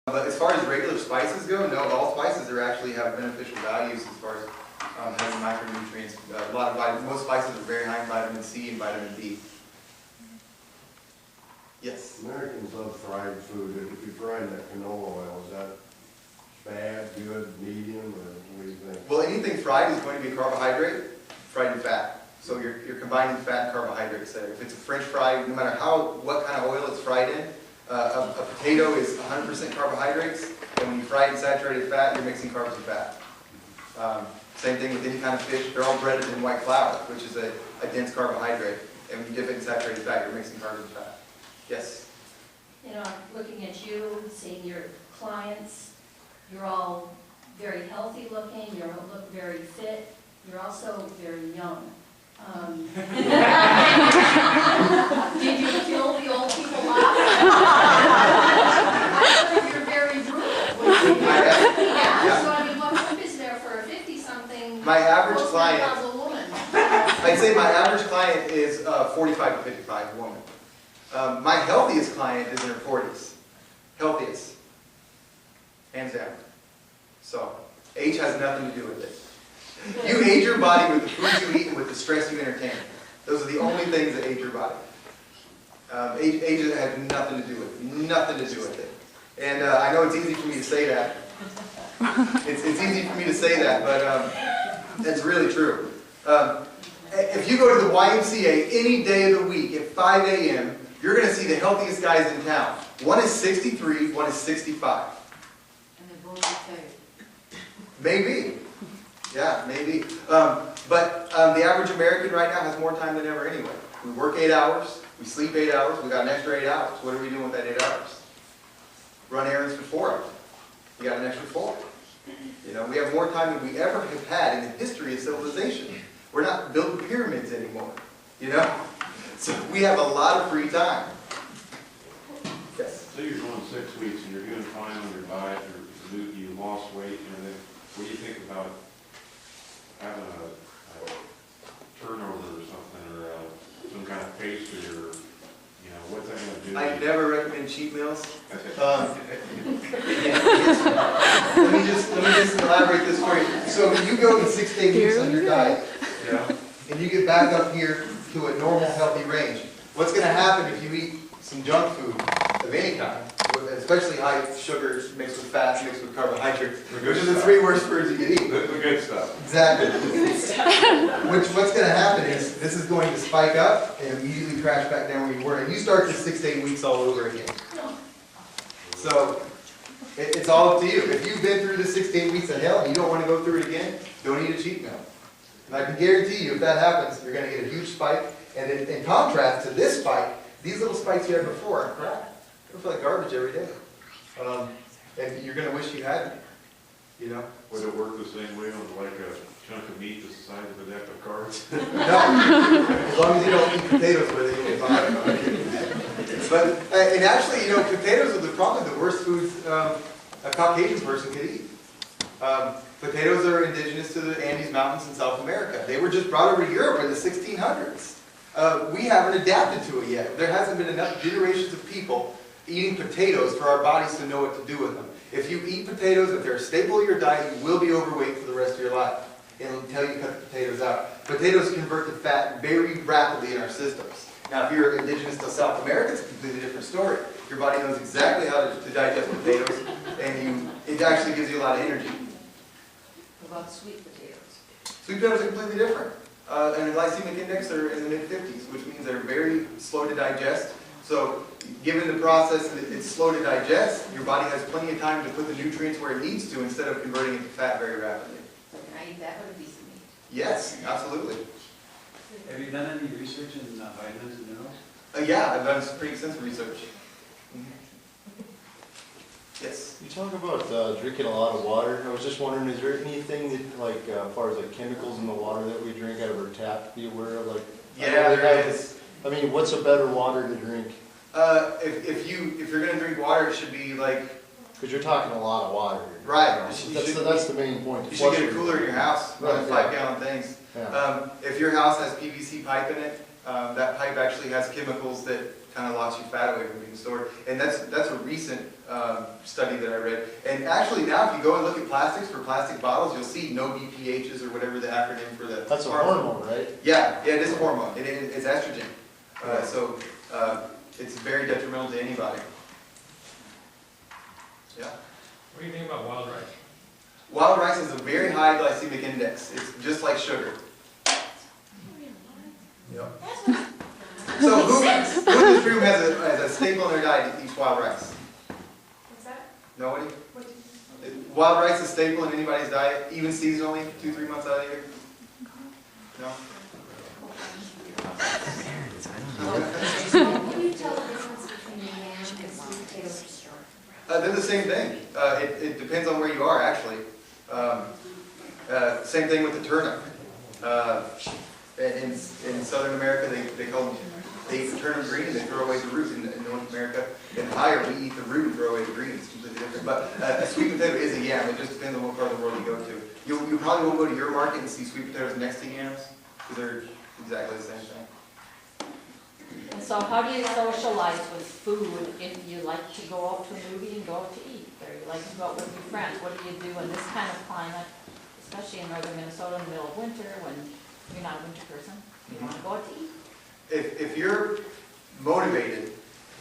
But as far as regular spices go, no, all spices are actually have beneficial values as far as having micronutrients. A lot of most spices are very high in vitamin C and vitamin D. Yes? Americans love fried food. If you fry that canola oil, is that bad, good, medium, or what do you think? Well, anything fried is going to be a carbohydrate, fried in fat. So you're combining fat and carbohydrates there. If it's a French fry, no matter what kind of oil it's fried in, a potato is 100% carbohydrates, and when you fry it in saturated fat, you're mixing carbs and fat. Same thing with any kind of fish. They're all breaded in white flour, which is a dense carbohydrate. And when you dip it in saturated fat, you're mixing carbs and fat. Yes? You know, looking at you, seeing your clients, you're all very healthy looking, you look very fit, you're also very young. Did you feel the old people laugh? I think you're very brutal. Yeah, so I mean, what hope is there for a 50-something? My average client, woman? I'd say my average client is 45 to 55 woman. My healthiest client is in her 40s. Healthiest. Hands down. So, age has nothing to do with it. You age your body with the foods you eat and with the stress you entertain. Those are the only things that age your body. Age has nothing to do with it. Nothing to do with it. And I know it's easy for me to say that. It's easy for me to say that, but that's really true. If you go to the YMCA any day of the week at 5 a.m., you're going to see the healthiest guys in town. One is 63, one is 65. And they're both okay. Maybe. Yeah, maybe. But the average American right now has more time than ever anyway. We work 8 hours, we sleep 8 hours, we got an extra 8 hours. What are we doing with that 8 hours? Run errands for 4 hours. You got an extra 4. You know, we have more time than we ever have had in the history of civilization. We're not building pyramids anymore, you know? So we have a lot of free time. Yes? So you're going 6 weeks and you're doing fine on your diet, you lost weight and everything. What do you think about having a turnover or something, or some kind of pace for your, you know, what's that going to do? I never recommend cheat meals. Okay. Let me just elaborate this for you. So you go in 6 to 8 weeks on your diet, Yeah. and you get back up here to a normal, healthy range. What's going to happen if you eat some junk food of any kind, especially high sugar mixed with fats, mixed with carbohydrates, which are the 3 worst foods you can eat? The good stuff. Exactly. What's going to happen is this is going to spike up and immediately crash back down where you were, and you start the 6 to 8 weeks all over again. So it's all up to you. If you've been through the 6 to 8 weeks of hell and you don't want to go through it again, don't eat a cheat meal. And I can guarantee you, if that happens, you're going to get a huge spike. And in contrast to this spike, these little spikes you had before are crap. They feel like garbage every day. And you're going to wish you hadn't. You know? Would it work the same way on like a chunk of meat the size of a deck of cards? No. As long as you don't eat potatoes with it, you'll be fine. But, and actually, you know, potatoes are probably the worst foods a Caucasian person could eat. Potatoes are indigenous to the Andes Mountains in South America. They were just brought over to Europe in the 1600s. We haven't adapted to it yet. There hasn't been enough generations of people eating potatoes for our bodies to know what to do with them. If you eat potatoes, if they're a staple of your diet, you will be overweight for the rest of your life until you cut the potatoes out. Potatoes convert to fat very rapidly in our systems. Now, if you're indigenous to South America, it's a completely different story. Your body knows exactly how to digest potatoes, and it actually gives you a lot of energy. What about sweet potatoes? Sweet potatoes are completely different. And the glycemic index are in the mid-50s, which means they're very slow to digest. So, given the process that it's slow to digest, your body has plenty of time to put the nutrients where it needs to instead of converting it to fat very rapidly. So can I eat that with a piece of meat? Yes, absolutely. Have you done any research in vitamins and minerals? Yeah, I've done some pretty extensive research. Yes. You talk about drinking a lot of water. I was just wondering, is there anything that, like, as far as like chemicals in the water that we drink out of our tap to be aware of? Like, Yeah, there is. I mean, what's a better water to drink? If you're gonna drink water, it should be like. Because you're talking a lot of water. Right. That's the main point. You should get a cooler in your house, Right, 5-gallon things. Yeah. If your house has PVC pipe in it, That pipe actually has chemicals that kind of locks your fat away from being stored. And that's a recent study that I read. And actually now, if you go and look at plastics for plastic bottles, you'll see no BPHs or whatever the acronym for the. That's a hormone, right? Yeah, it is a hormone. It's estrogen. So it's very detrimental to anybody. Yeah. What do you think about wild rice? Wild rice has a very high glycemic index. It's just like sugar. Yep. So who in this room has a staple in their diet that eats wild rice? What's that? Nobody? What did you Wild rice is a staple in anybody's diet, even seasonally, 2-3 months out of the year? No? Can you tell the difference between yam and sweet potatoes? They're the same thing. It depends on where you are, actually. Same thing with the turnip. In Southern America, they eat the turnip green and they throw away the root. In North America, in higher, we eat the root and throw away the green. It's completely different. But a sweet potato is a yam. It just depends on what part of the world you go to. You probably won't go to your market and see sweet potatoes next to yams, because they're exactly the same thing. And so how do you socialize with food if you like to go out to a movie and go out to eat? Or you like to go out with your friends? What do you do in this kind of climate, especially in northern Minnesota in the middle of winter when you're not a winter person? You want to go out to eat? If you're motivated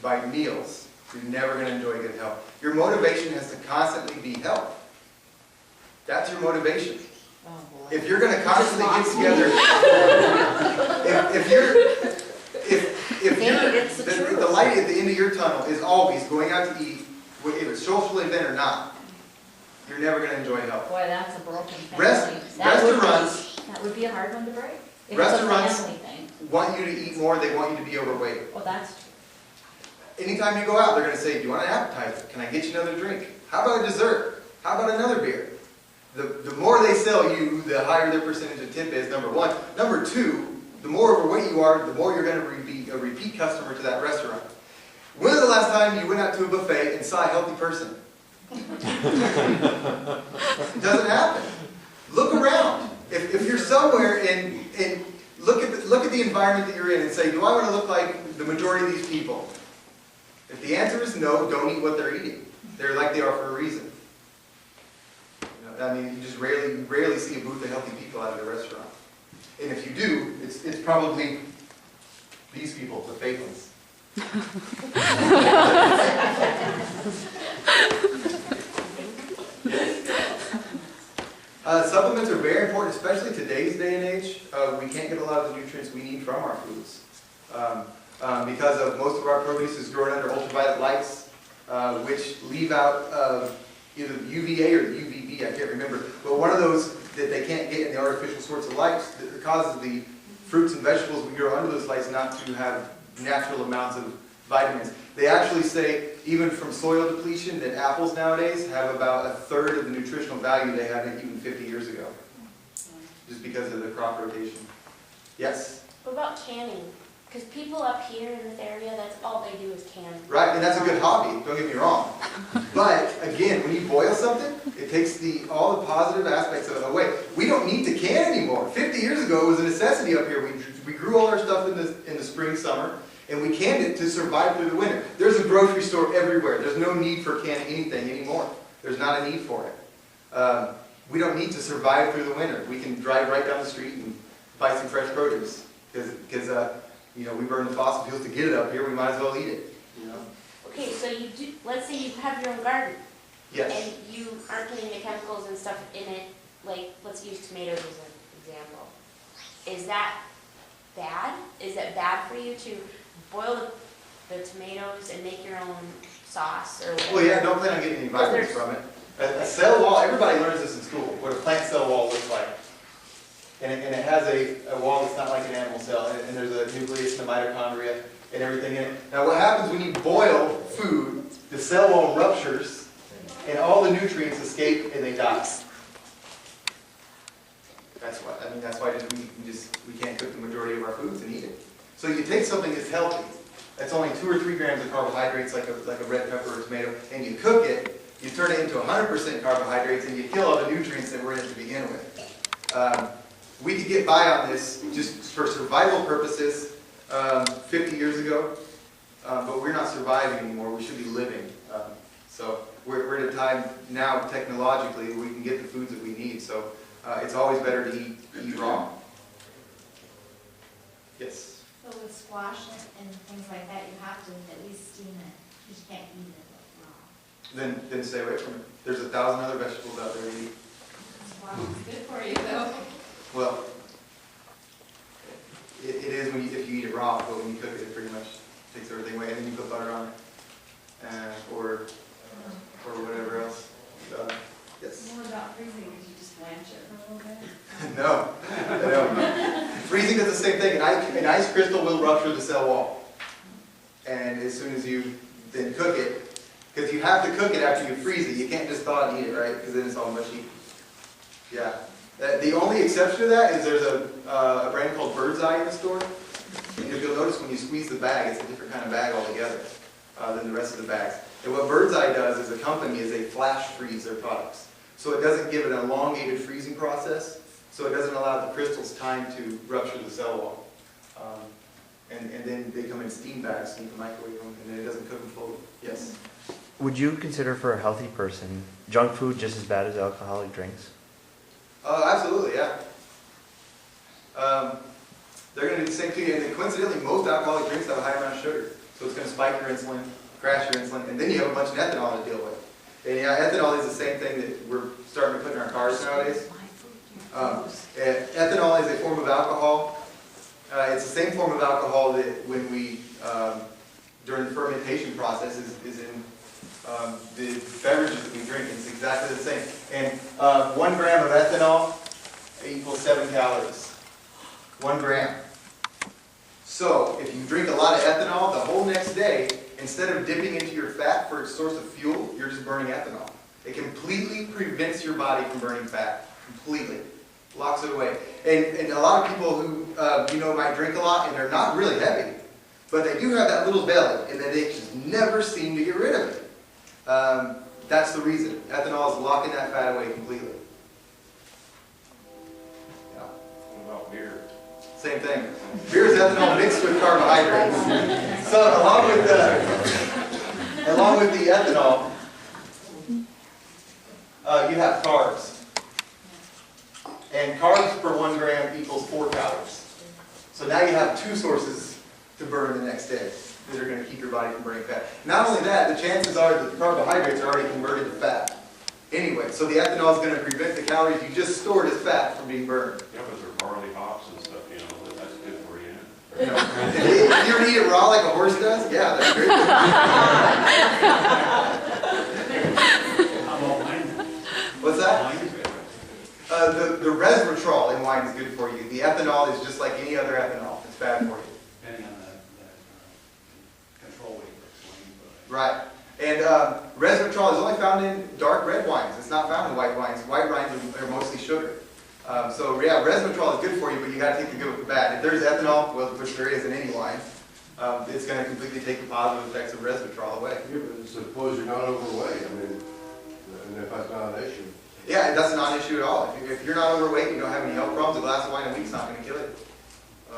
by meals, you're never going to enjoy good health. Your motivation has to constantly be health. That's your motivation. Oh, boy. If you're going to constantly get together, the light at the end of your tunnel is always going out to eat, if it's social event or not, you're never going to enjoy health. Boy, that's a broken family. Restaurants That would be a hard one to break. If Restaurants it's a family thing. want you to eat more, they want you to be overweight. Oh, that's true. Anytime you go out, they're going to say, do you want an appetizer? Can I get you another drink? How about a dessert? How about another beer? The more they sell you, the higher their percentage of tip is, number one. Number two, the more overweight you are, the more you're going to be a repeat customer to that restaurant. When was the last time you went out to a buffet and saw a healthy person? It doesn't happen. Look around. If you're somewhere and look at the environment that you're in and say, do I want to look like the majority of these people? If the answer is no, don't eat what they're eating. They're like they are for a reason. I mean, you just rarely see a booth of healthy people out of a restaurant. And if you do, it's probably these people, the fake ones. Supplements are very important, especially today's day and age. We can't get a lot of the nutrients we need from our foods. Because of most of our produce is grown under ultraviolet lights, which leave out either UVA or UVB, I can't remember, but one of those that they can't get in the artificial sorts of lights that causes the fruits and vegetables we grow under those lights not to have natural amounts of vitamins. They actually say, even from soil depletion, that apples nowadays have about a third of the nutritional value they had even 50 years ago, just because of the crop rotation. Yes? What about canning? Because people up here in this area, that's all they do is can. Right, and that's a good hobby, don't get me wrong. But, again, when you boil something, it takes all the positive aspects of it away. We don't need to can anymore. 50 years ago, it was a necessity up here. We grew all our stuff in the spring, summer, and we canned it to survive through the winter. There's a grocery store everywhere. There's no need for canning anything anymore. There's not a need for it. We don't need to survive through the winter. We can drive right down the street and buy some fresh produce. Because we burn the fossil fuels to get it up here, we might as well eat it. Okay, so you do, let's say you have your own garden. Yes. And you aren't putting the chemicals and stuff in it, like, let's use tomatoes as an example. Is that bad? Is it bad for you to boil the tomatoes and make your own sauce or whatever? Well, yeah, don't plan on getting any vitamins from it. A cell wall, everybody learns this in school, what a plant cell wall looks like. And it has a wall that's not like an animal cell, and there's a nucleus and a mitochondria and everything in it. Now what happens when you boil food, the cell wall ruptures, and all the nutrients escape and they die. That's why we can't cook the majority of our foods and eat it. So you take something that's healthy, that's only 2 or 3 grams of carbohydrates like a red pepper or tomato, and you cook it, you turn it into 100% carbohydrates, and you kill all the nutrients that were in it to begin with. We could get by on this just for survival purposes 50 years ago, but we're not surviving anymore. We should be living. So we're at a time now technologically where we can get the foods that we need. So it's always better to eat raw. Yes. So with squash and things like that, you have to at least steam it. You just can't eat it raw. Then stay away from it. There's 1,000 other vegetables out there to eat. Squash is good for you though. Well, it is when if you eat it raw, but when you cook it, it pretty much takes everything away. And then you put butter on it, or whatever else. Yes. More about freezing, because you just blanch it for a little bit. No. Freezing does the same thing. An ice crystal will rupture the cell wall. And as soon as you then cook it, because you have to cook it after you freeze it. You can't just thaw it and eat it, right? Because then it's all mushy. Yeah. The only exception to that is there's a brand called Bird's Eye in the store. And if you'll notice when you squeeze the bag, it's a different kind of bag altogether than the rest of the bags. And what Bird's Eye does as a company is they flash freeze their products. So it doesn't give it an elongated freezing process, so it doesn't allow the crystals time to rupture the cell wall. And then they come in steam bags, so you can microwave them, and then it doesn't cook them fully. Yes? Would you consider for a healthy person junk food just as bad as alcoholic drinks? Absolutely, yeah. They're going to do the same to you, and then coincidentally, most alcoholic drinks have a high amount of sugar. So it's going to spike your insulin, crash your insulin, and then you have a bunch of ethanol to deal with. And yeah, ethanol is the same thing that we're starting to put in our cars nowadays. Ethanol is a form of alcohol. It's the same form of alcohol that when we, during the fermentation process, is in the beverages that we drink. It's exactly the same. And 1 gram of ethanol equals 7 calories. 1 gram. So if you drink a lot of ethanol, the whole next day, instead of dipping into your fat for its source of fuel, you're just burning ethanol. It completely prevents your body from burning fat. Completely. Locks it away. And a lot of people who, might drink a lot and they're not really heavy, but they do have that little belly and then they just never seem to get rid of it. That's the reason. Ethanol is locking that fat away completely. Yeah. What about beer? Same thing. Beer is ethanol mixed with carbohydrates. So along with the ethanol, you have carbs. And carbs per 1 gram equals 4 calories. So now you have 2 sources to burn the next day that are going to keep your body from burning fat. Not only that, the chances are that the carbohydrates are already converted to fat. Anyway, so the ethanol is going to prevent the calories you just stored as fat from being burned. Yeah, but they're barley hops and stuff, that's good for you. If you ever eat it raw like a horse does, yeah, that's great. How about wine? What's that? Wine is good. The resveratrol in wine is good for you. The ethanol is just like any other ethanol. It's bad for you. Depending on the control weight that's wine. Right. And resveratrol is only found in dark red wines. It's not found in white wines. White wines are mostly sugar. So yeah, resveratrol is good for you, but you got to take the good with the bad. If there's ethanol, well, which there is in any wine, it's going to completely take the positive effects of resveratrol away. Yeah, but suppose you're not overweight, and if that's not an issue. Yeah, that's not an issue at all. If you're not overweight and you don't have any health problems, a glass of wine a week's not going to kill you.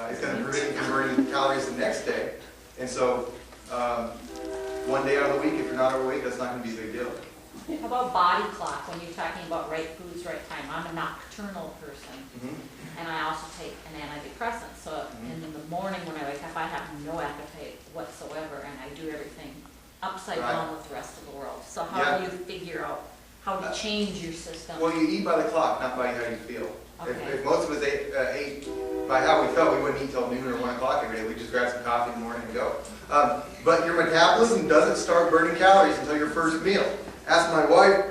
It's going to prevent you from burning calories the next day. And so, 1 day out of the week, if you're not overweight, that's not going to be a big deal. How about body clock, when you're talking about right foods, right time? I'm a nocturnal person, and I also take an antidepressant. So in the morning when I wake up, I have no appetite whatsoever, and I do everything upside down with the rest of the world. So how do you figure out how to change your system? Well, you eat by the clock, not by how you feel. Okay. If most of us ate by how we felt, we wouldn't eat till noon or 1 o'clock every day. We'd just grab some coffee in the morning and go. But your metabolism doesn't start burning calories until your first meal. Ask my wife,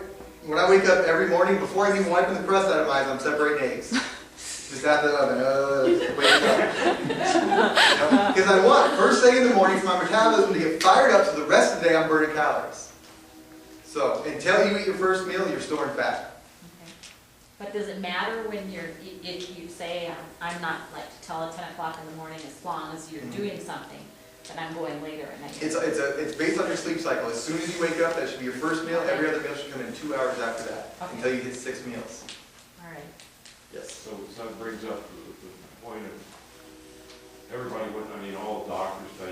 when I wake up every morning, before I'm even wiping the crust out of my eyes, I'm separating eggs. Just out the oven, waking up. Because I want, first thing in the morning, for my metabolism to get fired up, so the rest of the day I'm burning calories. So, until you eat your first meal, you're storing fat. Okay. But does it matter when if you say, I'm not like to tell at 10 o'clock in the morning as long as you're doing something, but I'm going later at night? It's based on your sleep cycle. As soon as you wake up, that should be your first meal. Every other meal should come in 2 hours after that, until you hit 6 meals. All right. Yes. So that brings up the point of everybody would, I mean, all doctors tell you